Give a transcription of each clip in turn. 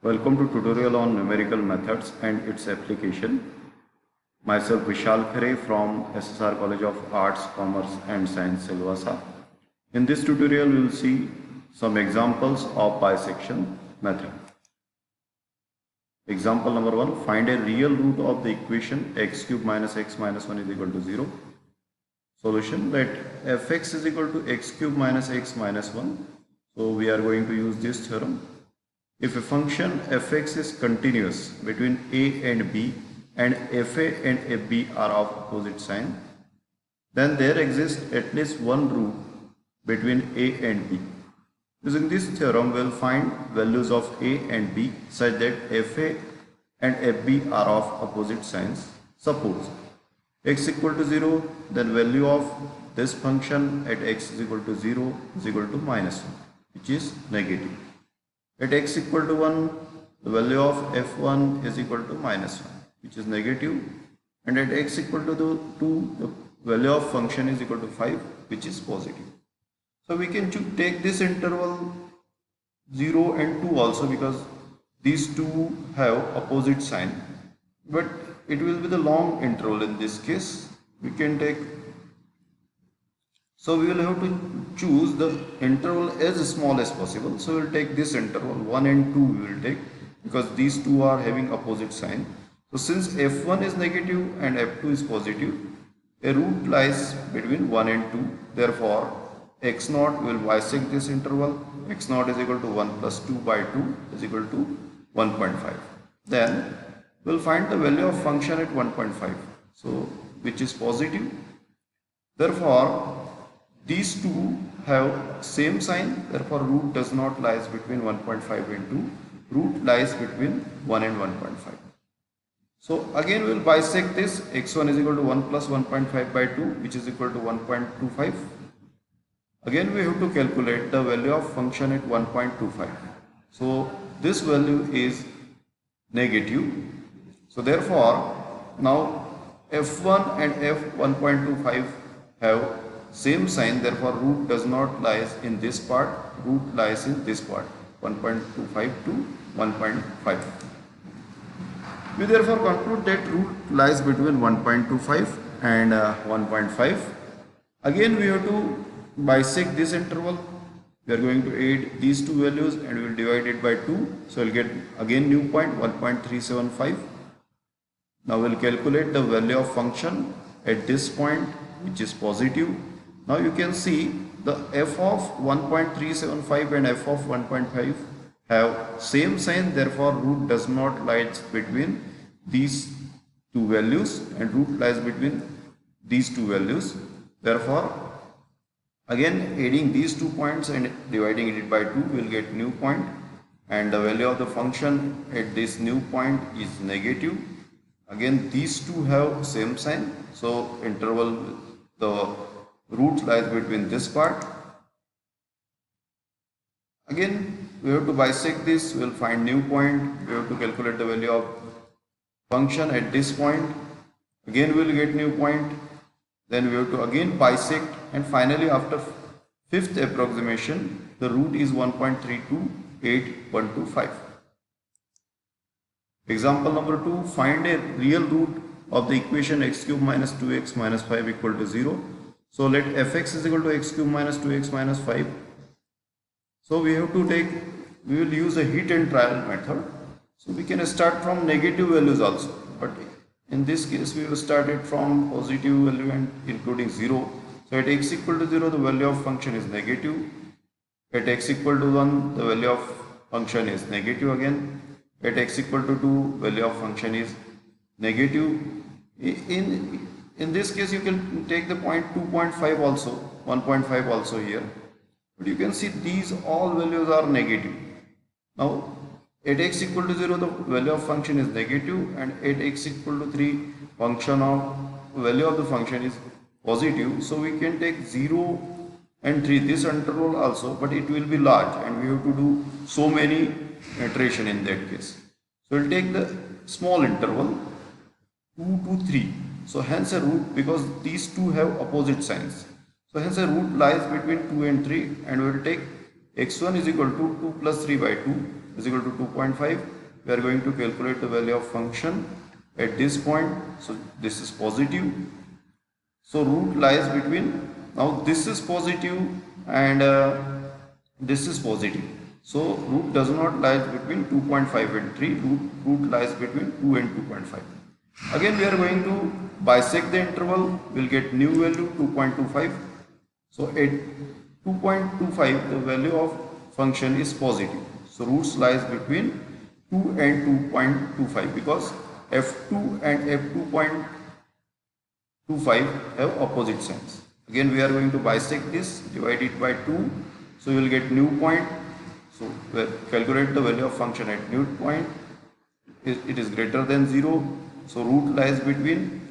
Welcome to tutorial on numerical methods and its application. Myself Vishal Khare from SSR College of Arts, Commerce and Science, Silvassa. In this tutorial, we will see some examples of bisection method. Example number 1, find a real root of the equation x cube minus x minus 1 is equal to 0. Solution, let fx is equal to x cube minus x minus 1. So we are going to use this theorem. If a function fx is continuous between a and b and fa and fb are of opposite sign, then there exists at least one root between a and b. Using this theorem, we will find values of a and b such that fa and fb are of opposite signs. Suppose x equal to 0, then value of this function at x is equal to 0 is equal to minus 1, which is negative. At x equal to 1, the value of f1 is equal to minus 1, which is negative, and at x equal to 2, the value of function is equal to 5, which is positive. So we can take this interval 0 and 2 also, because these two have opposite sign, but it will be the long interval in this case. We can take, so we will have to choose the interval as small as possible. So we will take this interval 1 and 2 we will take, because these two are having opposite sign. So since f1 is negative and f2 is positive, a root lies between 1 and 2. Therefore, x0 will bisect this interval. x0 is equal to 1 plus 2 by 2 is equal to 1.5. Then we will find the value of function at 1.5, so which is positive. Therefore, these two have same sign, therefore root does not lies between 1.5 and 2, root lies between 1 and 1.5. So again we will bisect this. x1 is equal to 1 plus 1.5 by 2, which is equal to 1.25. Again we have to calculate the value of function at 1.25. So this value is negative. So therefore now f1 and f1.25 have same sign, therefore root does not lies in this part, root lies in this part, 1.25 to 1.5. We therefore conclude that root lies between 1.25 and 1.5. Again we have to bisect this interval. We are going to add these two values and we will divide it by 2. So we will get again new point 1.375. Now we will calculate the value of function at this point, which is positive. Now you can see the f of 1.375 and f of 1.5 have same sign, therefore root does not lies between these two values and root lies between these two values. Therefore again adding these 2 points and dividing it by 2, we will get new point, and the value of the function at this new point is negative. Again these two have same sign, so interval, the root lies between this part. Again we have to bisect this, we will find new point, we have to calculate the value of function at this point. Again we will get new point, then we have to again bisect, and finally after fifth approximation the root is 1.32825. Example number 2, find a real root of the equation x cube minus 2x minus 5 equal to 0. So let fx is equal to x cube minus 2x minus 5. So we have to take, we will use a hit and trial method. So we can start from negative values also, but in this case we will start it from positive value and including 0. So at x equal to 0 the value of function is negative. At x equal to 1 the value of function is negative again. At x equal to 2 value of function is negative. In this case you can take the point 2.5 also, 1.5 also here, but you can see these all values are negative. Now at x equal to 0 the value of function is negative, and at x equal to 3 function of value of the function is positive. So we can take 0 and 3, this interval also, but it will be large and we have to do so many iteration in that case. So we will take the small interval 2 to 3. So hence a root, because these two have opposite signs, so hence a root lies between 2 and 3, and we will take x1 is equal to 2 plus 3 by 2, is equal to 2.5. We are going to calculate the value of function at this point. So this is positive. So root lies between, now this is positive and this is positive. So root does not lie between 2.5 and 3. Root lies between 2 and 2.5. Again we are going to bisect the interval. We will get new value 2.25. So at 2.25 the value of function is positive. So roots lies between 2 and 2.25 because f2 and f2.25 have opposite signs. Again we are going to bisect this, divide it by 2. So you will get new point. So calculate the value of function at new point. It is greater than 0. So root lies between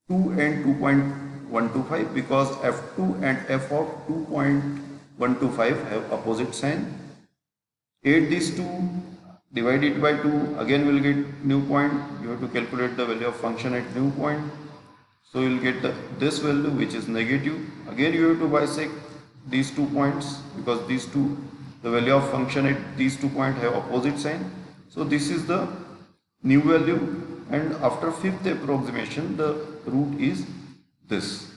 2 and 2.125 because f2 and f of 2.125 have opposite sign. Add these two, divide it by 2, again we will get new point. You have to calculate the value of function at new point. So you will get this value which is negative. Again you have to bisect these 2 points because these two, the value of function at these 2 points have opposite sign. So this is the new value, and after fifth approximation the root is this.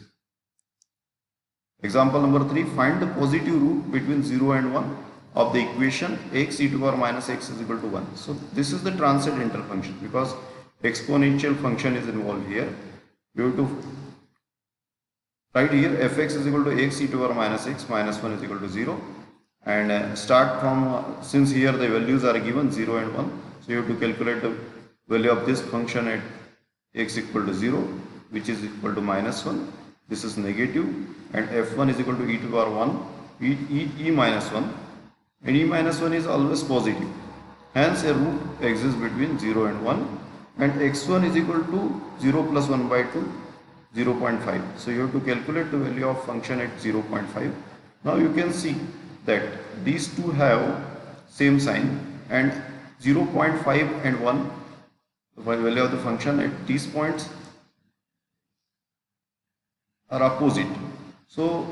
Example number 3, find the positive root between 0 and 1 of the equation x e to the power minus x is equal to 1. So this is the transcendental function because exponential function is involved here. You have to write here fx is equal to x e to the power minus x minus 1 is equal to 0, and start from since here the values are given 0 and 1. So you have to calculate the value of this function at x equal to 0, which is equal to minus 1. This is negative, and f1 is equal to e to the power 1, e minus 1, and e minus 1 is always positive. Hence a root exists between 0 and 1, and x1 is equal to 0 plus 1 by 2, 0.5. So you have to calculate the value of function at 0.5. Now you can see that these two have same sign, and 0.5 and 1, the value of the function at these points are opposite. So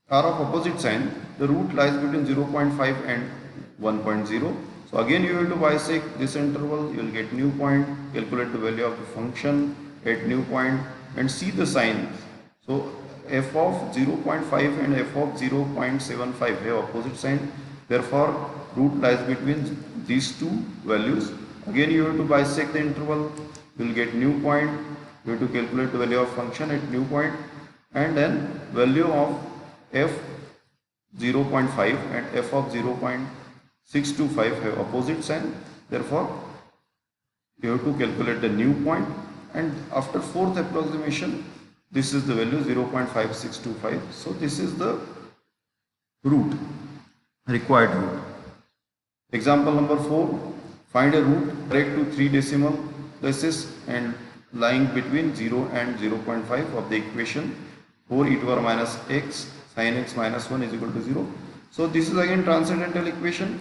are of opposite sign, the root lies between 0.5 and 1.0. So again you have to bisect this interval, you will get new point, calculate the value of the function at new point and see the signs. So f of 0.5 and f of 0.75 have opposite sign, therefore root lies between these two values. Again you have to bisect the interval, you will get new point, you have to calculate the value of function at new point, and then value of f 0.5 and f of 0.625 have opposite sign, therefore you have to calculate the new point, and after fourth approximation this is the value 0.5625. so this is the root, required root. Example number 4, find a root correct to 3 decimal places and lying between 0 and 0.5 of the equation 4 e to the power minus x sin x minus 1 is equal to 0. So this is again transcendental equation.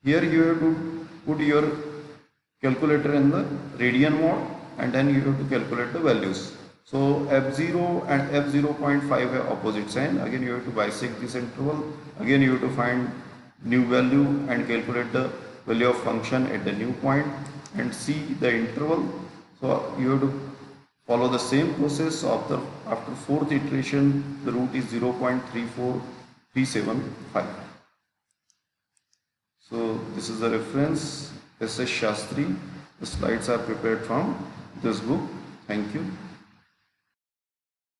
Here you have to put your calculator in the radian mode and then you have to calculate the values. So f0 and f0.5 have opposite sign. Again you have to bisect this interval. Again you have to find new value and calculate the value of function at the new point and see the interval. So you have to follow the same process. After fourth iteration the root is 0.34375. So this is the reference, S.S. Shastri. The slides are prepared from this book. Thank you.